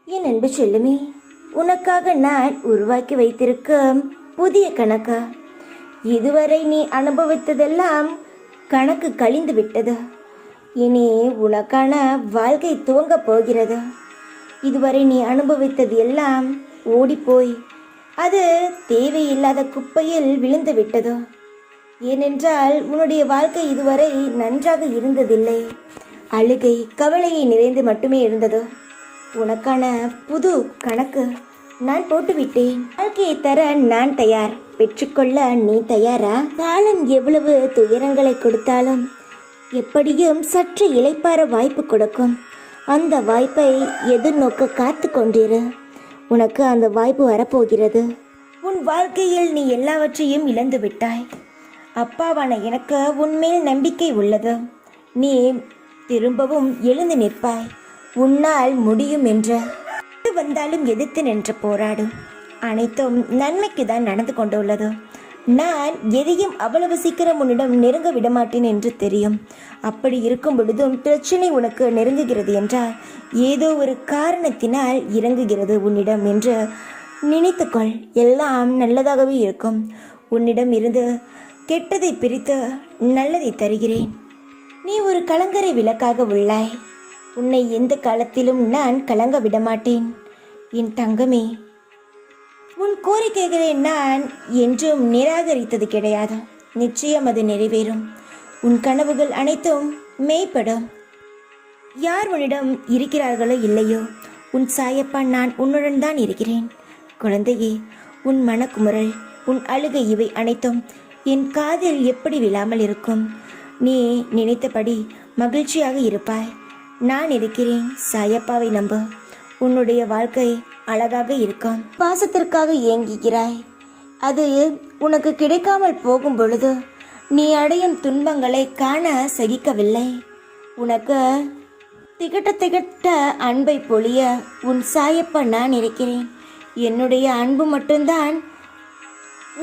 என் அன்பு செல்லுமே, உனக்காக நான் உருவாக்கி வைத்திருக்கும் புதிய கணக்கு. இதுவரை நீ அனுபவித்ததெல்லாம் கணக்கு கழிந்து விட்டது. இனி உனக்கான வாழ்க்கை துவங்கப் போகிறது. இதுவரை நீ அனுபவித்தது எல்லாம் ஓடிப்போய் அது தேவையில்லாத குப்பையில் விழுந்து விட்டது. ஏனென்றால் உன்னுடைய வாழ்க்கை இதுவரை நன்றாக இருந்ததில்லை. அழுகை, கவலையை நிறைந்து மட்டுமே இருந்தது. உனக்கான புது கணக்கு நான் போட்டுவிட்டேன். வாழ்க்கையை தர நான் தயார். பெற்றுக்கொள்ள நீ தயாரா? காலம் எவ்வளவு துயரங்களை கொடுத்தாலும் எப்படியும் சற்று இளைப்பாற வாய்ப்பு கொடுக்கும். அந்த வாய்ப்பை எதிர்நோக்க காத்து கொண்டிரு. உனக்கு அந்த வாய்ப்பு வரப்போகிறது. உன் வாழ்க்கையில் நீ எல்லாவற்றையும் இழந்து விட்டாய். அப்பாவான எனக்கு உன்மேல் நம்பிக்கை உள்ளது. நீ திரும்பவும் எழுந்து நிற்பாய். உன்னால் முடியும் என்று வந்தாலும் எதிர்த்து நின்று போராடும். அனைத்தும் நன்மைக்கு தான் நடந்து கொண்டுள்ளது. நான் எதையும் அவ்வளவு சீக்கிரம் உன்னிடம் நெருங்க விடமாட்டேன் என்று தெரியும். அப்படி இருக்கும் பொழுதும் பிரச்சனை உனக்கு நெருங்குகிறது என்றால் ஏதோ ஒரு காரணத்தினால் இறங்குகிறது உன்னிடம் என்று நினைத்துக்கொள். எல்லாம் நல்லதாகவே இருக்கும். உன்னிடம் இருந்து கெட்டதை பிரித்து நல்லதை தருகிறேன். நீ ஒரு கலங்கரை விளக்காக உள்ளாய். உன்னை எந்த காலத்திலும் நான் கலங்க விடமாட்டேன். என் தங்கமே, உன் கோரிக்கைகளை நான் என்றும் நிராகரித்தது கிடையாது. நிச்சயம் அது நிறைவேறும். உன் கனவுகள் அனைத்தும் மெய்ப்படும். யார் உன்னிடம் இருக்கிறார்களோ இல்லையோ, உன் சாயப்பா நான் உன்னுடன் தான் இருக்கிறேன். குழந்தையே, உன் மனக்குமுறல், உன் அழுகை இவை அனைத்தும் என் காதில் எப்படி விழாமல் இருக்கும்? நீ நினைத்தபடி மகிழ்ச்சியாக இருப்பாய். நான் இருக்கிறேன். சாயப்பாவை நம்பு. உன்னுடைய வாழ்க்கை அழகாக இருக்கும். பாசத்திற்காக ஏங்குகிறாய். அது உனக்கு கிடைக்காமல் போகும் பொழுது நீ அடையும் துன்பங்களை காண சகிக்கவில்லை. உனக்கு திகட்ட அன்பை பொழிய உன் சாயப்பா நான் இருக்கிறேன். என்னுடைய அன்பு மட்டும்தான்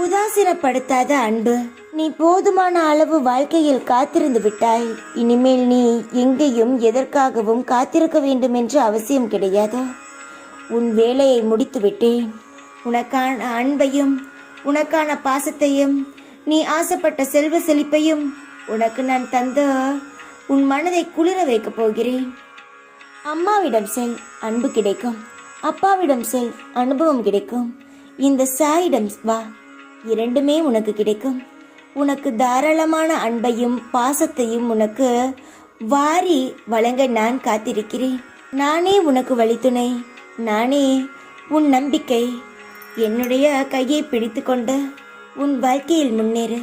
உதாசீனப்படுத்தாத அன்பு. நீ போதுமான அளவு வாழ்க்கையில் காத்திருந்து விட்டாய். இனிமேல் நீ எங்கேயும் எதற்காகவும் காத்திருக்க வேண்டும் என்ற அவசியம் கிடையாது. உன் வேலையை முடித்து விட்டேன். உனக்கான அன்பையும் உனக்கான பாசத்தையும் நீ ஆசைப்பட்ட செல்வ செழிப்பையும் உனக்கு நான் தந்த உன் மனதை குளிர வைக்கப் போகிறேன். அம்மாவிடம் செல், அன்பு கிடைக்கும். அப்பாவிடம் செல், அனுபவம் கிடைக்கும். இந்த சாயிடம் வா, இரண்டுமே உனக்கு கிடைக்கும். உனக்கு தாராளமான அன்பையும் பாசத்தையும் உனக்கு வாரி வழங்க நான் காத்திருக்கிறேன். நானே உனக்கு வழித்துணை. நானே உன் நம்பிக்கை. என்னுடைய கையை பிடித்து கொண்டு உன் வாழ்க்கையில் முன்னேறு.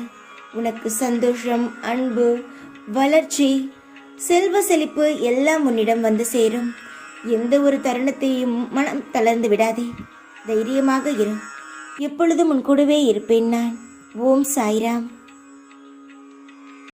உனக்கு சந்தோஷம், அன்பு, வளர்ச்சி, செல்வ செழிப்பு எல்லாம் உன்னிடம் வந்து சேரும். எந்த ஒரு தருணத்தையும் மனம் தளர்ந்து விடாதே. தைரியமாக இரு. எப்பொழுதும் உன் கூடவே இருப்பேன் நான். ஓம் சாய்ராம்.